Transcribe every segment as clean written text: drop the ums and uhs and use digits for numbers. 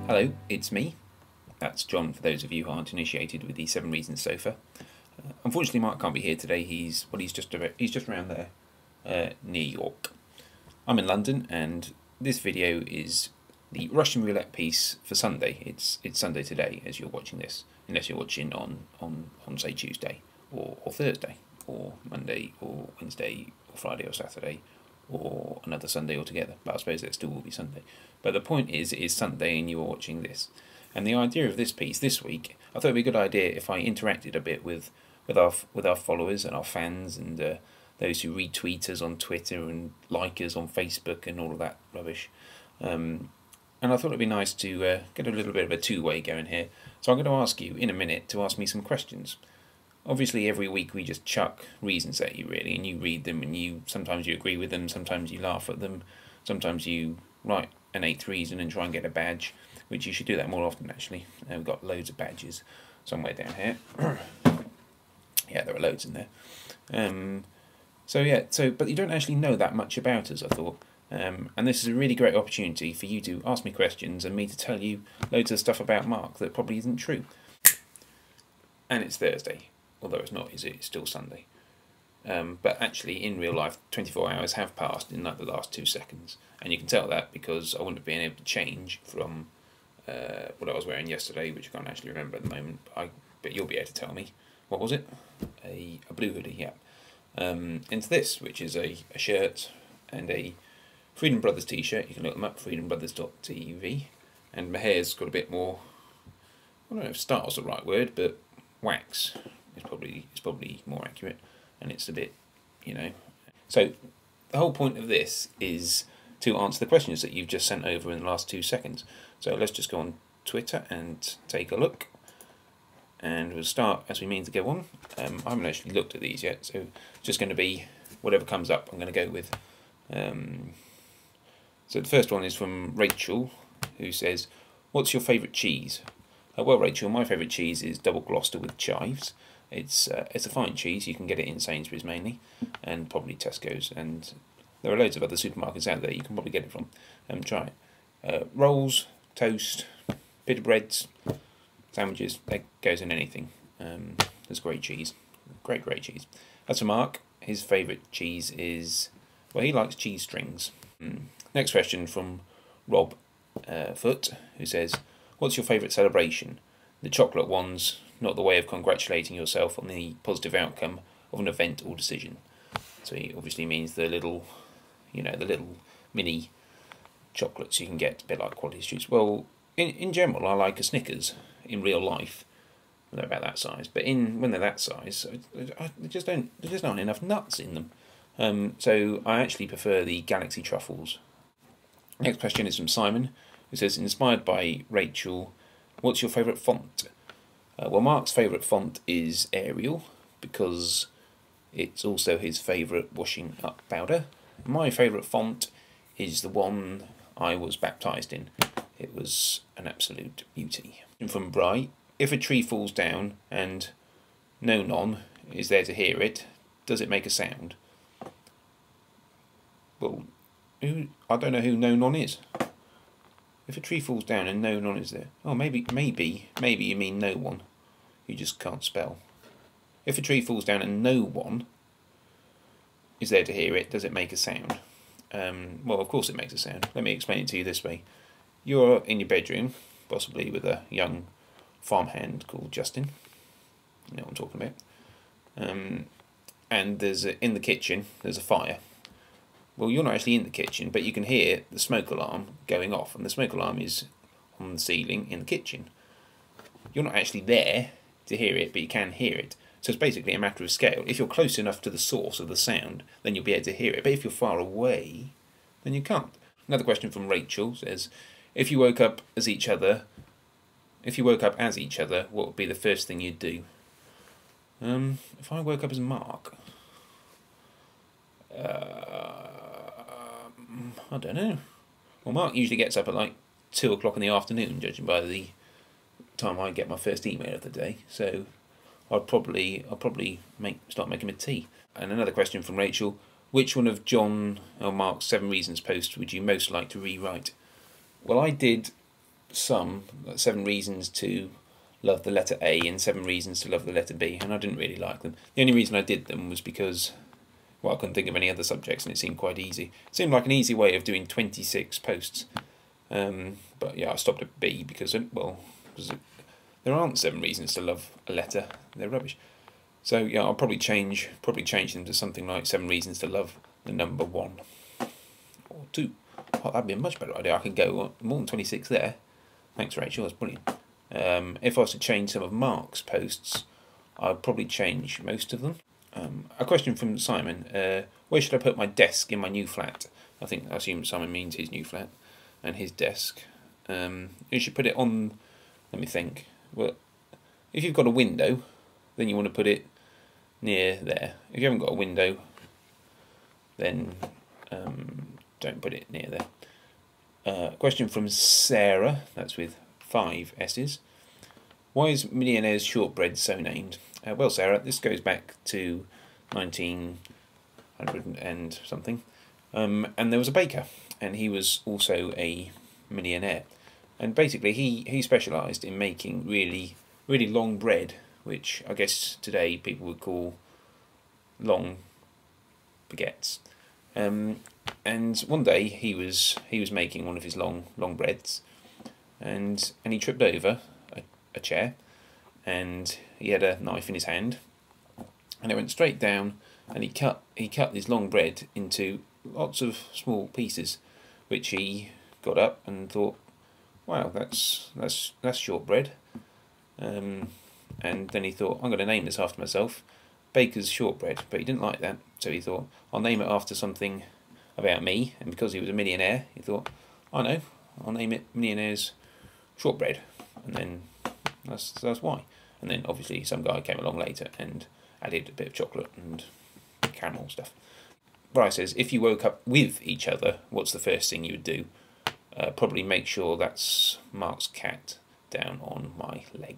Hello, it's me. That's John, for those of you who aren't initiated with the 7 Reasons sofa. Unfortunately, Mark can't be here today. He's just around there, near York. I'm in London, and this video is the Russian roulette piece for Sunday. It's Sunday today as you're watching this, unless you're watching on say Tuesday or Thursday or Monday or Wednesday or Friday or Saturday or another Sunday altogether, but I suppose it still will be Sunday. But the point is, it is Sunday and you are watching this. And the idea of this piece this week, I thought it would be a good idea if I interacted a bit with our followers and our fans and those who retweet us on Twitter and like us on Facebook and all of that rubbish. And I thought it would be nice to get a little bit of a two-way going here. So I'm going to ask you in a minute to ask me some questions. Obviously, every week we just chuck reasons at you, really, and you read them, and sometimes you agree with them, sometimes you laugh at them, sometimes you write an 8th reason and try and get a badge, which you should do that more often, actually. We've got loads of badges somewhere down here. Yeah, there are loads in there. But you don't actually know that much about us, I thought. And this is a really great opportunity for you to ask me questions and me to tell you loads of stuff about Mark that probably isn't true. And it's Thursday. Although it's not, is it? It's still Sunday. But actually, in real life, 24 hours have passed in like the last 2 seconds. And you can tell that because I wouldn't have been able to change from what I was wearing yesterday, which I can't actually remember at the moment. But you'll be able to tell me. What was it? A blue hoodie, yeah. Into this, which is a shirt and a Freedom Brothers t-shirt. You can look them up, freedombrothers.tv. And my hair's got a bit more, I don't know if style's the right word, but wax. It's probably more accurate, and it's a bit, So the whole point of this is to answer the questions that you've just sent over in the last 2 seconds. So let's just go on Twitter and take a look, and we'll start as we mean to go on. I haven't actually looked at these yet, so it's just going to be whatever comes up I'm going to go with. So the first one is from Rachel, who says, "What's your favourite cheese?" Well, Rachel, my favourite cheese is double Gloucester with chives. It's a fine cheese. You can get it in Sainsbury's mainly, and probably Tesco's, and there are loads of other supermarkets out there you can probably get it from. Try it. Rolls, toast, bit of breads, sandwiches, that goes in anything. There's great cheese. Great cheese. As for Mark, his favourite cheese is, well, he likes cheese strings. Next question from Rob Foot, who says, "What's your favourite celebration? The chocolate ones, not the way of congratulating yourself on the positive outcome of an event or decision." So he obviously means the little, the little mini chocolates you can get, a bit like Quality Streets. Well, in general, I like a Snickers in real life. They're about that size, but when they're that size, there just aren't enough nuts in them. So I actually prefer the Galaxy Truffles. Next question is from Simon, who says, "Inspired by Rachel, what's your favourite font?" Well, Mark's favourite font is Arial, because it's also his favourite washing up powder. My favourite font is the one I was baptised in. It was an absolute beauty. And from Bry, "If a tree falls down and no non is there to hear it, does it make a sound?" Well, I don't know who no non is. If a tree falls down and no non is there, oh, maybe you mean no one. You just can't spell. If a tree falls down and no one is there to hear it, does it make a sound? Well, of course it makes a sound. Let me explain it to you this way. You're in your bedroom, possibly with a young farmhand called Justin. You know what I'm talking about. And in the kitchen, there's a fire. Well, you're not actually in the kitchen, but you can hear the smoke alarm going off, and the smoke alarm is on the ceiling in the kitchen. You're not actually there to hear it, but you can hear it. So it's basically a matter of scale. If you're close enough to the source of the sound, then you'll be able to hear it. But if you're far away, then you can't. Another question from Rachel says, if you woke up as each other, what would be the first thing you'd do? If I woke up as Mark, I don't know. Well, Mark usually gets up at like 2 o'clock in the afternoon, judging by the time I get my first email of the day. So I'll probably start making a tea. And another question from Rachel: which one of John or Mark's 7 Reasons posts would you most like to rewrite? Well, I did some 7 Reasons to Love the letter A and 7 Reasons to Love the letter B, and I didn't really like them. The only reason I did them was because, well, I couldn't think of any other subjects and it seemed quite easy. It seemed like an easy way of doing 26 posts. But yeah, I stopped at B because there aren't 7 reasons to love a letter. They're rubbish. So yeah, I'll probably change them to something like 7 reasons to love the number 1 or 2. Oh, that'd be a much better idea. I could go more than 26 there. Thanks, Rachel. That's brilliant. If I was to change some of Mark's posts, I'd probably change most of them. A question from Simon: where should I put my desk in my new flat? I assume Simon means his new flat and his desk. You should put it on. Let me think. Well, if you've got a window, then you want to put it near there. If you haven't got a window, then don't put it near there. Question from Sarah. That's with 5 S's. Why is Millionaire's Shortbread so named? Well, Sarah, this goes back to 1900 and something. And there was a baker, and he was also a millionaire. And basically, he specialised in making really, really long bread, which I guess today people would call long baguettes. And one day he was making one of his long breads, and he tripped over a chair, and he had a knife in his hand, and it went straight down, and he cut this long bread into lots of small pieces, which he got up and thought, wow, that's shortbread. And then he thought, I'm going to name this after myself, Baker's Shortbread. But he didn't like that, so he thought, I'll name it after something about me. And because he was a millionaire, he thought, I know, I'll name it Millionaire's Shortbread. And then that's why. And then obviously some guy came along later and added a bit of chocolate and caramel stuff. Bryce says, if you woke up with each other, what's the first thing you would do? Probably make sure that's Mark's cat down on my leg.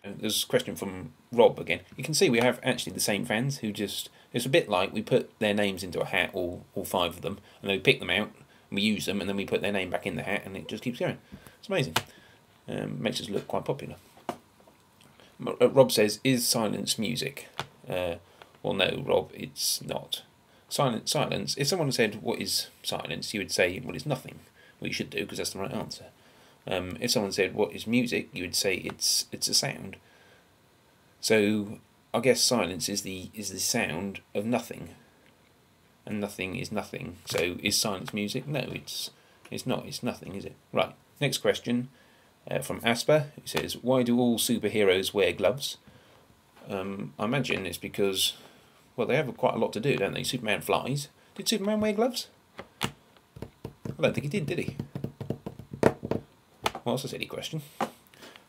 There's a question from Rob again. You can see we have actually the same fans who just... It's a bit like we put their names into a hat, all 5 of them, and then we pick them out, and we use them, and then we put their name back in the hat, and it just keeps going. It's amazing. Makes us look quite popular. Rob says, is silence music? Well, no, Rob, it's not. Silence. If someone said, what is silence? You would say, well, it's nothing. Well, you should do, because that's the right answer. If someone said, what is music? You would say, it's a sound. So I guess silence is the sound of nothing, and nothing is nothing. So is silence music? No, it's not. It's nothing, is it? Right. Next question from Asper, who says, why do all superheroes wear gloves? I imagine it's because, well, they have quite a lot to do, don't they? Superman flies. Did Superman wear gloves? I don't think he did he? Well, that's a silly question.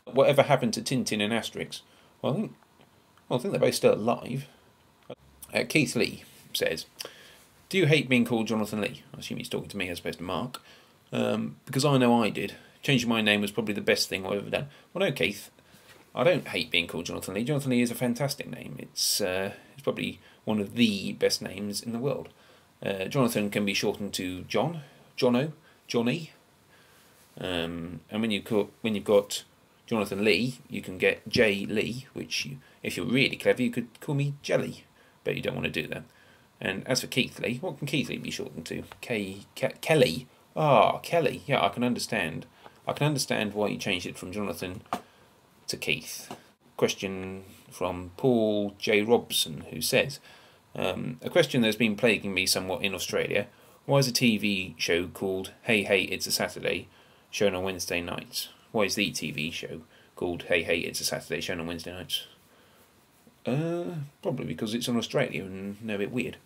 Whatever happened to Tintin and Asterix? Well, I think they're both still alive. Keith Lee says, do you hate being called Jonathan Lee? I assume he's talking to me as opposed to Mark. Because I know I did. Changing my name was probably the best thing I've ever done. Well, no, Keith, I don't hate being called Jonathan Lee. Jonathan Lee is a fantastic name. It's probably one of the best names in the world. Jonathan can be shortened to John, Jono, Johnny. And when you've got Jonathan Lee, you can get J. Lee, which, if you're really clever, you could call me Jelly, but you don't want to do that. And as for Keith Lee, what can Keith Lee be shortened to? Kelly. Ah, Kelly. Yeah, I can understand. I can understand why you changed it from Jonathan to Keith. Question from Paul J. Robson, who says, a question that's been plaguing me somewhat in Australia. Why is a TV show called Hey Hey It's a Saturday shown on Wednesday nights? Why is the TV show called Hey Hey It's a Saturday shown on Wednesday nights? Probably because it's on Australia and they're a bit weird.